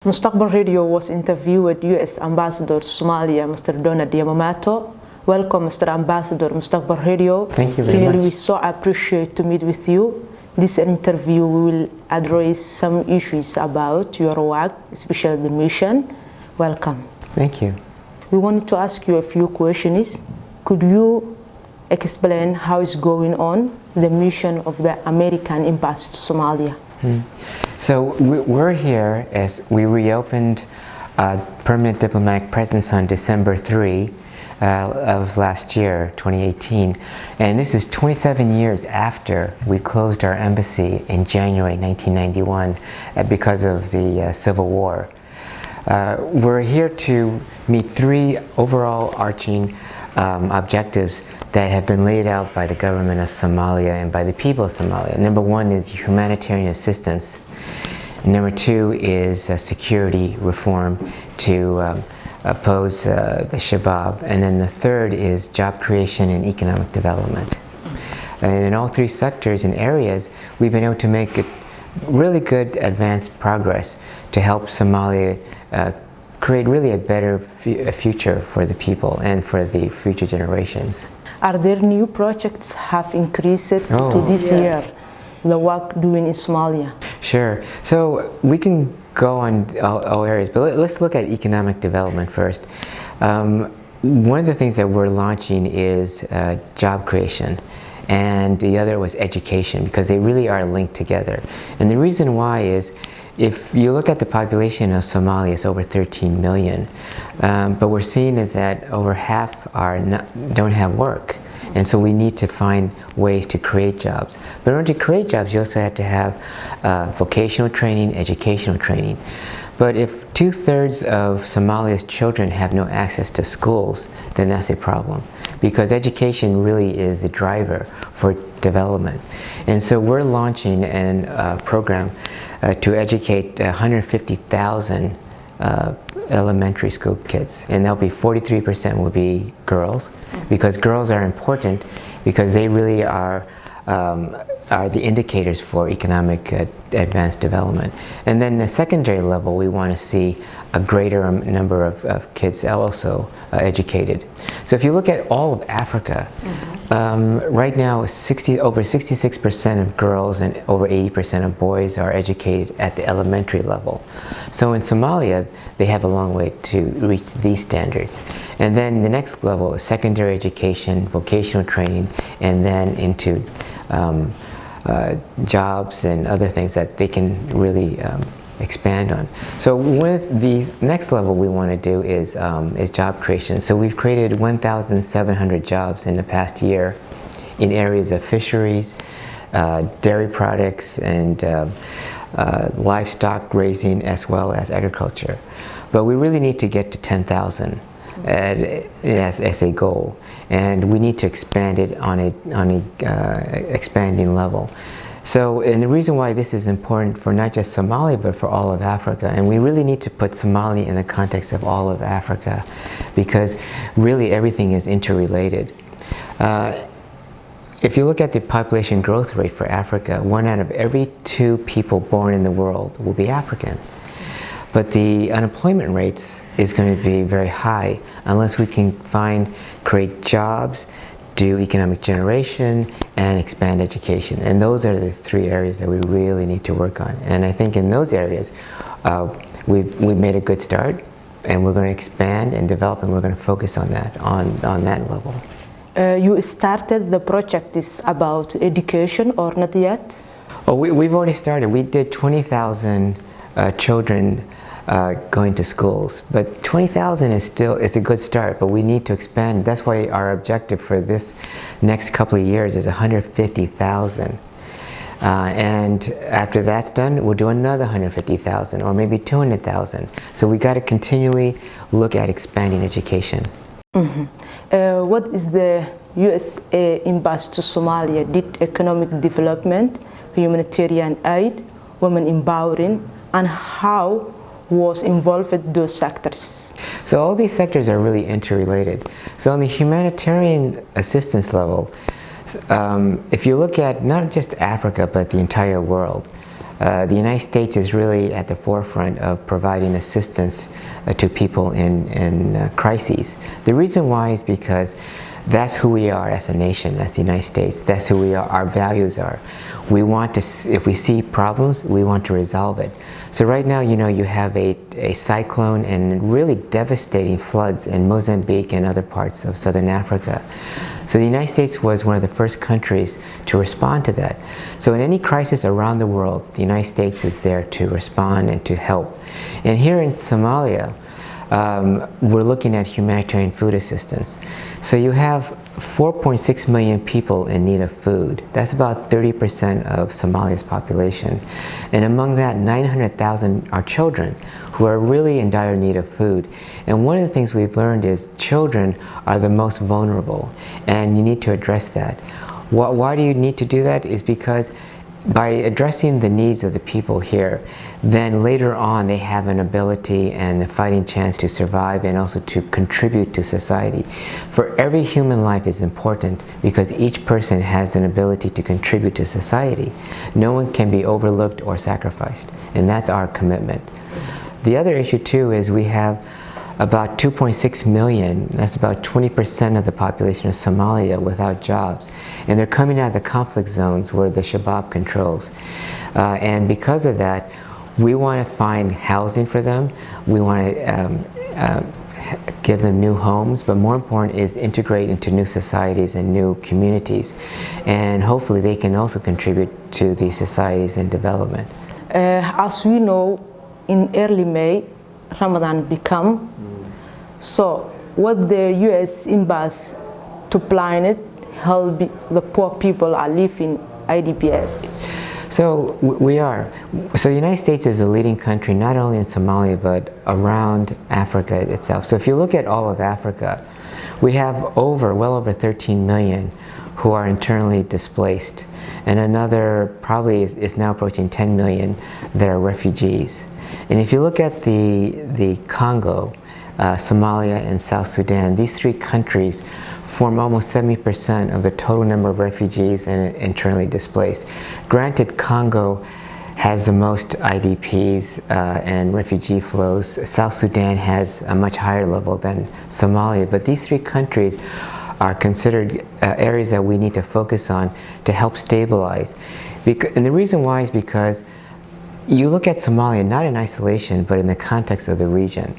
Mustaqbal Radio was interviewed U.S. Ambassador to Somalia, Mr. Donald Yamamoto. Welcome, Mr. Ambassador, Mustaqbal Radio. Thank you very much. We so appreciate to meet with you. This interview will address some issues about your work, especially the mission. Welcome. Thank you. We wanted to ask you a few questions. Could you explain how is going on the mission of the American Embassy to Somalia? So we're here as we reopened permanent diplomatic presence on December 3 of last year, 2018. And this is 27 years after we closed our embassy in January 1991 because of the Civil War. We're here to meet three overall arching objectives that have been laid out by the government of Somalia and by the people of Somalia. Number one is humanitarian assistance. Number two is security reform to oppose the Shabab. And then the third is job creation and economic development. And in all three sectors and areas, we've been able to make really good advanced progress to help Somalia create really a better future for the people and for the future generations. Are there new projects have increased to this year, the work doing in Somalia? Sure. So we can go on all areas, but let's look at economic development first. One of the things that we're launching is job creation, and the other was education, because they really are linked together. And the reason why is, if you look at the population of Somalia, it's over 13 million, but we're seeing is that over half don't have work. And so we need to find ways to create jobs. But in order to create jobs, you also have to have vocational training, educational training. But if 2/3 of Somalia's children have no access to schools, then that's a problem, because education really is the driver for development. And so we're launching a program to educate 150,000 elementary school kids, and that'll be 43% will be girls, because girls are important, because they really are the indicators for economic advanced development. And then the secondary level, we want to see a greater number of kids also educated. So if you look at all of Africa, right now over 66% of girls and over 80% of boys are educated at the elementary level. So in Somalia, they have a long way to reach these standards. And then the next level is secondary education, vocational training, and then into jobs and other things that they can really expand on. So the next level we want to do is job creation. So we've created 1,700 jobs in the past year in areas of fisheries, dairy products, and livestock raising, as well as agriculture. But we really need to get to 10,000 as a goal, and we need to expand it on a expanding level. So, and the reason why this is important for not just Somalia, but for all of Africa, and we really need to put Somalia in the context of all of Africa, because really everything is interrelated. If you look at the population growth rate for Africa, 1 out of every 2 people born in the world will be African. But the unemployment rates is going to be very high unless we can create jobs, do economic generation, and expand education. And those are the 3 areas that we really need to work on. And I think in those areas, we've made a good start, and we're going to expand and develop, and we're going to focus on that, on that level. You started the project is about education, or not yet? Oh, we've already started. We did 20,000 children going to schools, but 20,000 is a good start, but we need to expand. That's why our objective for this next couple of years is 150,000. And after that's done, we'll do another 150,000, or maybe 200,000. So we got to continually look at expanding education. What is the U.S. Embassy to Somalia did economic development, humanitarian aid, women empowering, and how was involved in those sectors? So all these sectors are really interrelated. So on the humanitarian assistance level, if you look at not just Africa, but the entire world, the United States is really at the forefront of providing assistance to people in crises. The reason why is because that's who we are as a nation, as the United States. That's who we are, our values are. We want to, if we see problems, we want to resolve it. So right now, you know, you have a cyclone and really devastating floods in Mozambique and other parts of southern Africa. So the United States was one of the first countries to respond to that. So in any crisis around the world, the United States is there to respond and to help. And here in Somalia, we're looking at humanitarian food assistance. So you have 4.6 million people in need of food. That's about 30% of Somalia's population. And among that, 900,000 are children who are really in dire need of food. And one of the things we've learned is children are the most vulnerable, and you need to address that. Why do you need to do that? Is because by addressing the needs of the people here, then later on they have an ability and a fighting chance to survive and also to contribute to society. For every human life is important because each person has an ability to contribute to society. No one can be overlooked or sacrificed, and that's our commitment. The other issue too is we have about 2.6 million, that's about 20% of the population of Somalia without jobs. And they're coming out of the conflict zones where the Shabaab controls. And because of that, we want to find housing for them. We want to give them new homes, but more important is integrate into new societies and new communities. And hopefully they can also contribute to these societies and development. As we know, in early May, Ramadan become. So what the U.S. Embassy to plan it, help the poor people are living IDPs? So we are. So the United States is a leading country not only in Somalia but around Africa itself. So if you look at all of Africa, we have well over 13 million who are internally displaced, and another probably is now approaching 10 million that are refugees. And if you look at the Congo, Somalia and South Sudan, these three countries form almost 70% of the total number of refugees and internally displaced. Granted, Congo has the most IDPs and refugee flows. South Sudan has a much higher level than Somalia, but these three countries are considered areas that we need to focus on to help stabilize. And the reason why is because you look at Somalia not in isolation, but in the context of the region.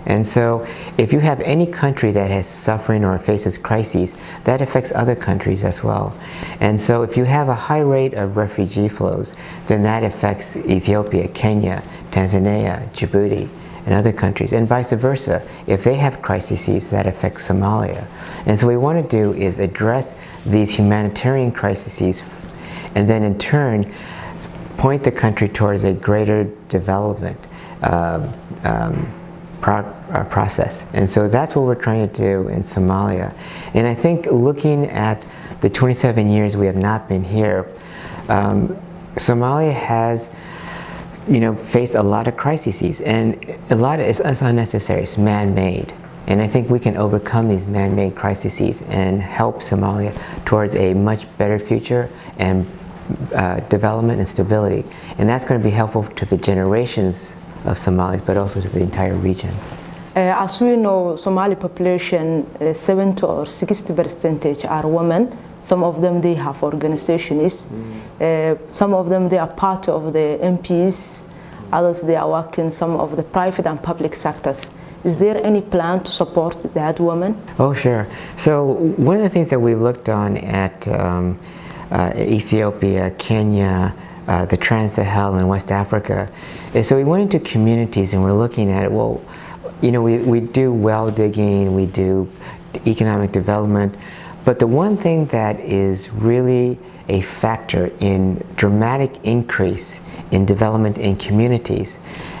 And so if you have any country that has suffering or faces crises, that affects other countries as well. And so if you have a high rate of refugee flows, then that affects Ethiopia, Kenya, Tanzania, Djibouti, and other countries, and vice versa. If they have crises, that affects Somalia. And so what we want to do is address these humanitarian crises and then in turn point the country towards a greater development process. And so that's what we're trying to do in Somalia. And I think looking at the 27 years we have not been here, Somalia has faced a lot of crises, and a lot of it's unnecessary, it's man-made. And I think we can overcome these man-made crises and help Somalia towards a much better future and development and stability. And that's going to be helpful to the generations of Somalis, but also to the entire region. As we know, Somali population, 70 or 60% are women. Some of them, they have organizations. Some of them, they are part of the MPs. Others, they are working some of the private and public sectors. Is there any plan to support that women? Oh, sure. So one of the things that we've looked on at Ethiopia, Kenya, the Trans-Sahel and West Africa, is so we went into communities and we're looking at, well, we do well digging, we do economic development, but the one thing that is really a factor in dramatic increase in development in communities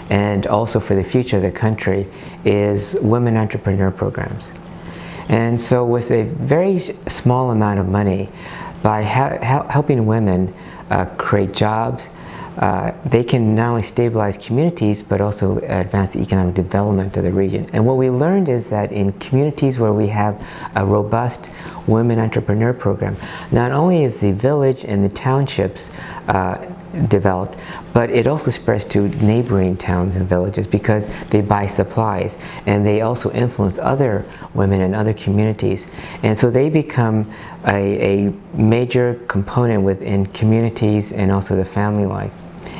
and also for the future of the country is women entrepreneur programs. And so with a very small amount of money, by helping women create jobs, they can not only stabilize communities but also advance the economic development of the region. And what we learned is that in communities where we have a robust women entrepreneur program, not only is the village and the townships developed, but it also spreads to neighboring towns and villages because they buy supplies and they also influence other women in other communities, and so they become a major component within communities and also the family life.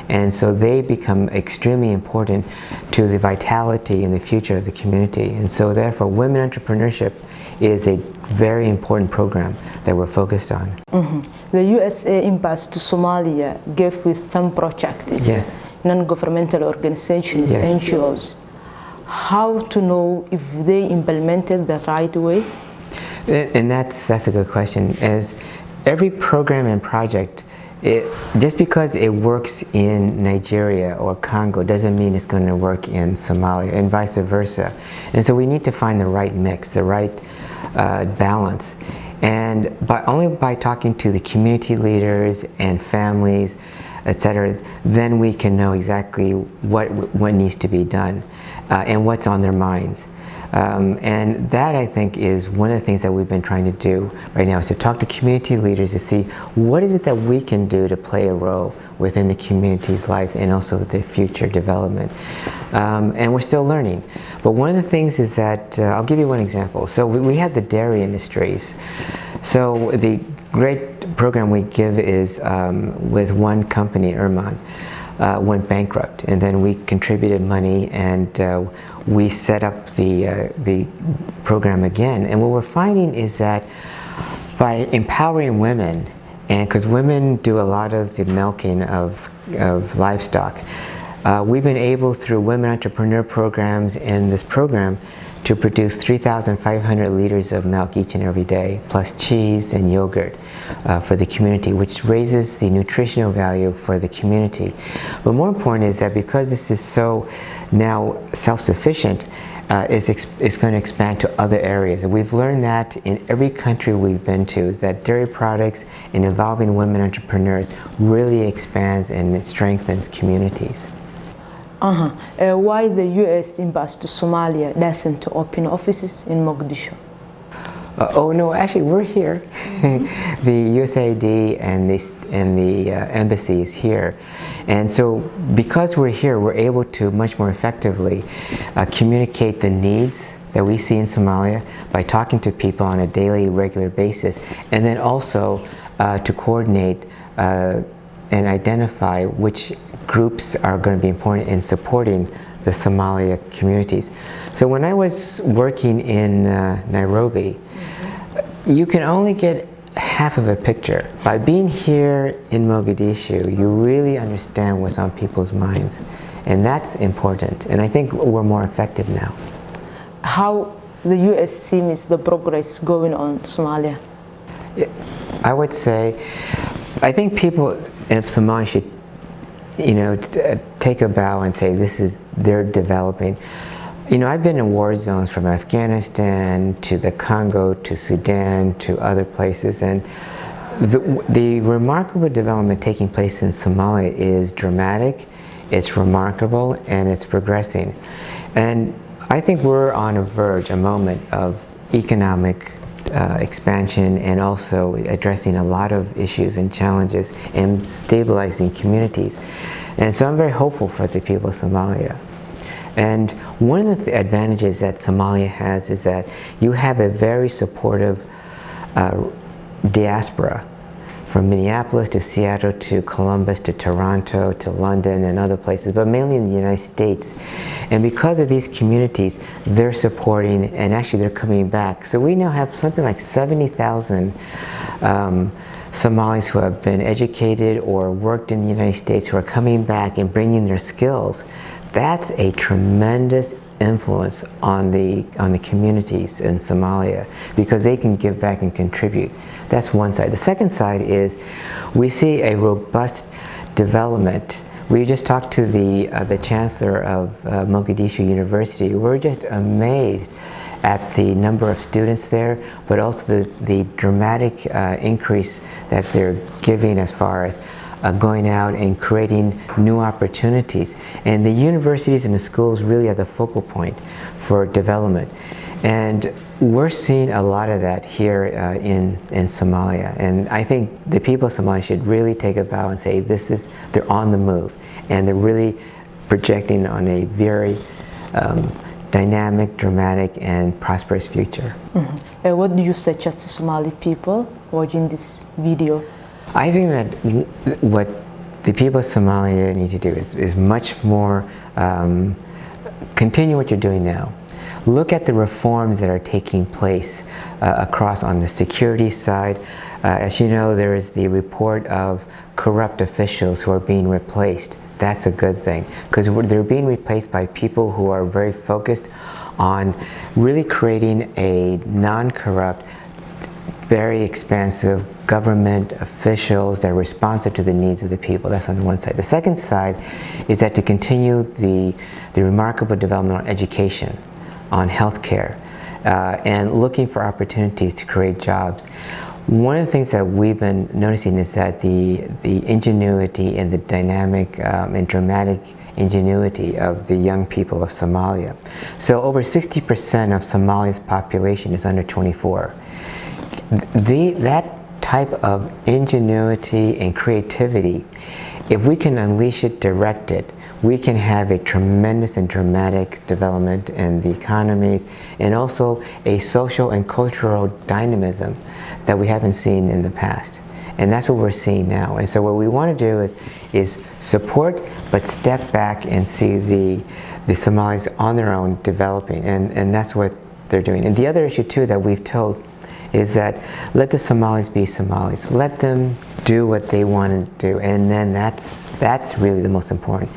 And so they become extremely important to the vitality and the future of the community. And so therefore women entrepreneurship is a very important program that we're focused on. The USA Embassy to Somalia gave with some projects, Yes. non-governmental organizations, Yes. NGOs. How to know if they implemented the right way? And that's a good question. As every program and project, just because it works in Nigeria or Congo doesn't mean it's going to work in Somalia, and vice versa. And so we need to find the right mix, the right balance. And only by talking to the community leaders and families, etc., then we can know exactly what needs to be done and what's on their minds. And that, I think, is one of the things that we've been trying to do right now, is to talk to community leaders to see what is it that we can do to play a role within the community's life and also the future development. And we're still learning. But one of the things is that, I'll give you one example. So we have the dairy industries. So the great program we give is with one company, Erman, went bankrupt, and then we contributed money and we set up the program again. And what we're finding is that by empowering women, and because women do a lot of the milking of livestock, we've been able, through women entrepreneur programs in this program, to produce 3,500 liters of milk each and every day, plus cheese and yogurt for the community, which raises the nutritional value for the community. But more important is that because this is so now self-sufficient, it's going to expand to other areas. And we've learned that in every country we've been to, that dairy products and involving women entrepreneurs really expands and it strengthens communities. Why the U.S. Embassy to Somalia doesn't open offices in Mogadishu? Oh no, actually we're here. The USAID and the embassy is here, and so because we're here, we're able to much more effectively communicate the needs that we see in Somalia by talking to people on a daily, regular basis, and then also to coordinate and identify which groups are going to be important in supporting the Somalia communities. So when I was working in Nairobi, you can only get half of a picture. By being here in Mogadishu, you really understand what's on people's minds, and that's important, and I think we're more effective now. How the U.S. sees the progress going on in Somalia? I would say, I think people in Somalia should, take a bow and say they're developing. I've been in war zones from Afghanistan to the Congo to Sudan to other places, and the remarkable development taking place in Somalia is dramatic, it's remarkable, and it's progressing. And I think we're on a moment of economic expansion and also addressing a lot of issues and challenges and stabilizing communities. And so I'm very hopeful for the people of Somalia. And one of the advantages that Somalia has is that you have a very supportive diaspora, from Minneapolis to Seattle to Columbus to Toronto to London and other places, but mainly in the United States. And because of these communities, they're supporting, and actually they're coming back. So we now have something like 70,000 Somalis who have been educated or worked in the United States who are coming back and bringing their skills. That's a tremendous influence on the communities in Somalia, because they can give back and contribute. That's one side. The second side is we see a robust development. We just talked to the chancellor of Mogadishu University. We're just amazed at the number of students there, but also the dramatic increase that they're giving as far as going out and creating new opportunities. And the universities and the schools really are the focal point for development. And we're seeing a lot of that here in Somalia. And I think the people of Somalia should really take a bow and say they're on the move. And they're really projecting on a very dynamic, dramatic, and prosperous future. Mm-hmm. What do you suggest to Somali people watching this video? I think that what the people of Somalia need to do is much more continue what you're doing now. Look at the reforms that are taking place across on the security side. As you know, there is the report of corrupt officials who are being replaced. That's a good thing, because they're being replaced by people who are very focused on really creating a non-corrupt, very expansive government officials that are responsive to the needs of the people. That's on one side. The second side is that to continue the remarkable development on education, on healthcare, and looking for opportunities to create jobs. One of the things that we've been noticing is that the ingenuity and the dynamic and dramatic ingenuity of the young people of Somalia. So over 60% of Somalia's population is under 24. That type of ingenuity and creativity, if we can unleash it, direct it, we can have a tremendous and dramatic development in the economies, and also a social and cultural dynamism that we haven't seen in the past. And that's what we're seeing now. And so what we want to do is support, but step back and see the Somalis on their own developing. And that's what they're doing. And the other issue too that we've told is that let the Somalis be Somalis. Let them do what they want to do. And then that's really the most important,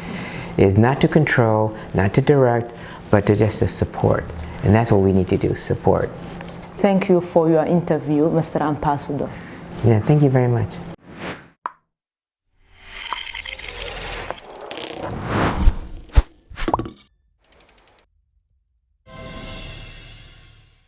is not to control, not to direct, but to just to support. And that's what we need to do, support. Thank you for your interview, Mr. Ambassador. Yeah, thank you very much.